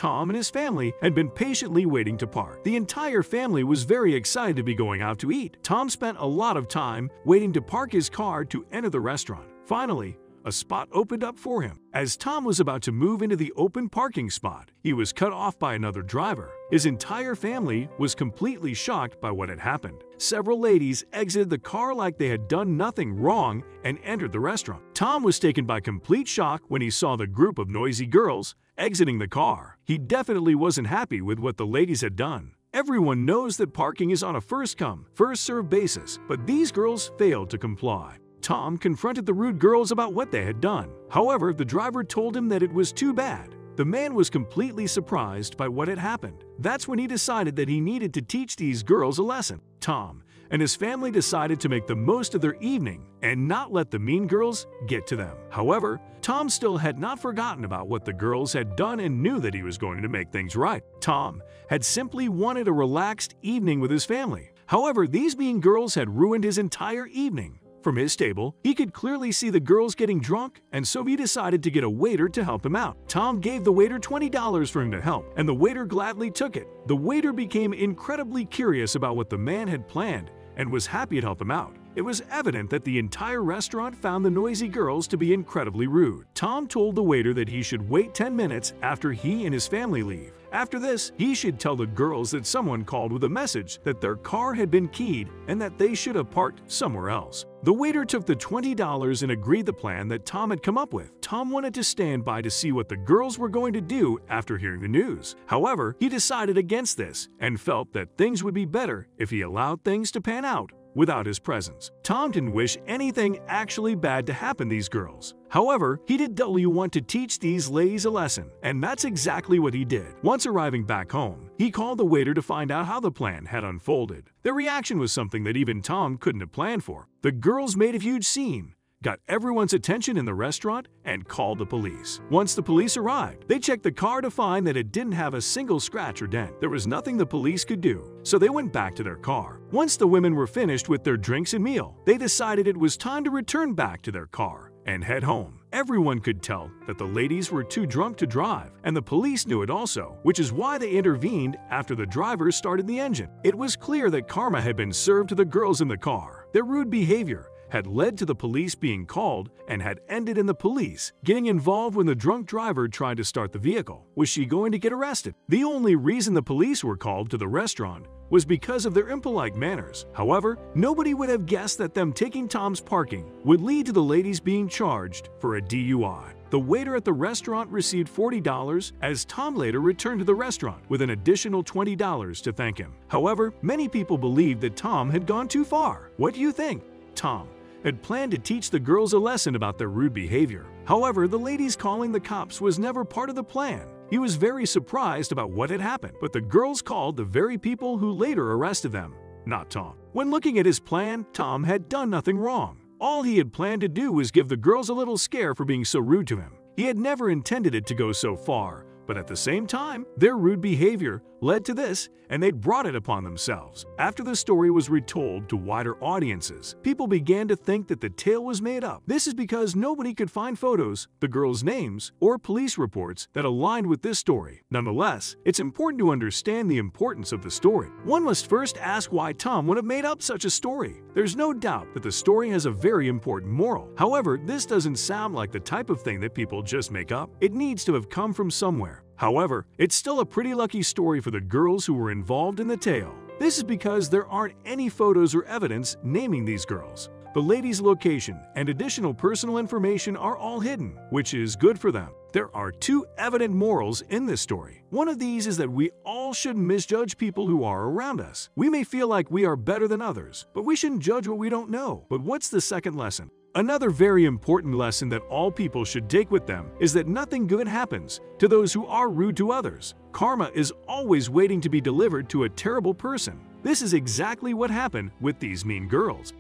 Tom and his family had been patiently waiting to park. The entire family was very excited to be going out to eat. Tom spent a lot of time waiting to park his car to enter the restaurant. Finally, a spot opened up for him. As Tom was about to move into the open parking spot, he was cut off by another driver. His entire family was completely shocked by what had happened. Several ladies exited the car like they had done nothing wrong and entered the restaurant. Tom was taken by complete shock when he saw the group of noisy girls exiting the car. He definitely wasn't happy with what the ladies had done. Everyone knows that parking is on a first-come, first-served basis, but these girls failed to comply. Tom confronted the rude girls about what they had done. However, the driver told him that it was too bad. The man was completely surprised by what had happened. That's when he decided that he needed to teach these girls a lesson. Tom and his family decided to make the most of their evening and not let the mean girls get to them. However, Tom still had not forgotten about what the girls had done and knew that he was going to make things right. Tom had simply wanted a relaxed evening with his family. However, these mean girls had ruined his entire evening. From his table, he could clearly see the girls getting drunk, and so he decided to get a waiter to help him out. Tom gave the waiter $20 for him to help, and the waiter gladly took it. The waiter became incredibly curious about what the man had planned and was happy to help him out. It was evident that the entire restaurant found the noisy girls to be incredibly rude. Tom told the waiter that he should wait 10 minutes after he and his family leave. After this, he should tell the girls that someone called with a message that their car had been keyed and that they should have parked somewhere else. The waiter took the $20 and agreed the plan that Tom had come up with. Tom wanted to stand by to see what the girls were going to do after hearing the news. However, he decided against this and felt that things would be better if he allowed things to pan out without his presence. Tom didn't wish anything actually bad to happen to these girls. However, he did want to teach these ladies a lesson, and that's exactly what he did. Once arriving back home, he called the waiter to find out how the plan had unfolded. Their reaction was something that even Tom couldn't have planned for. The girls made a huge scene, got everyone's attention in the restaurant, and called the police. Once the police arrived, they checked the car to find that it didn't have a single scratch or dent. There was nothing the police could do, so they went back to their car. Once the women were finished with their drinks and meal, they decided it was time to return back to their car and head home. Everyone could tell that the ladies were too drunk to drive, and the police knew it also, which is why they intervened after the drivers started the engine. It was clear that karma had been served to the girls in the car. Their rude behavior had led to the police being called and had ended in the police getting involved when the drunk driver tried to start the vehicle. Was she going to get arrested? The only reason the police were called to the restaurant was because of their impolite manners. However, nobody would have guessed that them taking Tom's parking would lead to the ladies being charged for a DUI. The waiter at the restaurant received $40 as Tom later returned to the restaurant with an additional $20 to thank him. However, many people believed that Tom had gone too far. What do you think? Tom had planned to teach the girls a lesson about their rude behavior. However, the ladies calling the cops was never part of the plan. He was very surprised about what had happened, but the girls called the very people who later arrested them, not Tom. When looking at his plan, Tom had done nothing wrong. All he had planned to do was give the girls a little scare for being so rude to him. He had never intended it to go so far, but at the same time, their rude behavior led to this, and they'd brought it upon themselves. After the story was retold to wider audiences, people began to think that the tale was made up. This is because nobody could find photos, the girls' names, or police reports that aligned with this story. Nonetheless, it's important to understand the importance of the story. One must first ask why Tom would have made up such a story. There's no doubt that the story has a very important moral. However, this doesn't sound like the type of thing that people just make up. It needs to have come from somewhere. However, it's still a pretty lucky story for the girls who were involved in the tale. This is because there aren't any photos or evidence naming these girls. The ladies' location and additional personal information are all hidden, which is good for them. There are two evident morals in this story. One of these is that we all shouldn't misjudge people who are around us. We may feel like we are better than others, but we shouldn't judge what we don't know. But what's the second lesson? Another very important lesson that all people should take with them is that nothing good happens to those who are rude to others. Karma is always waiting to be delivered to a terrible person. This is exactly what happened with these mean girls.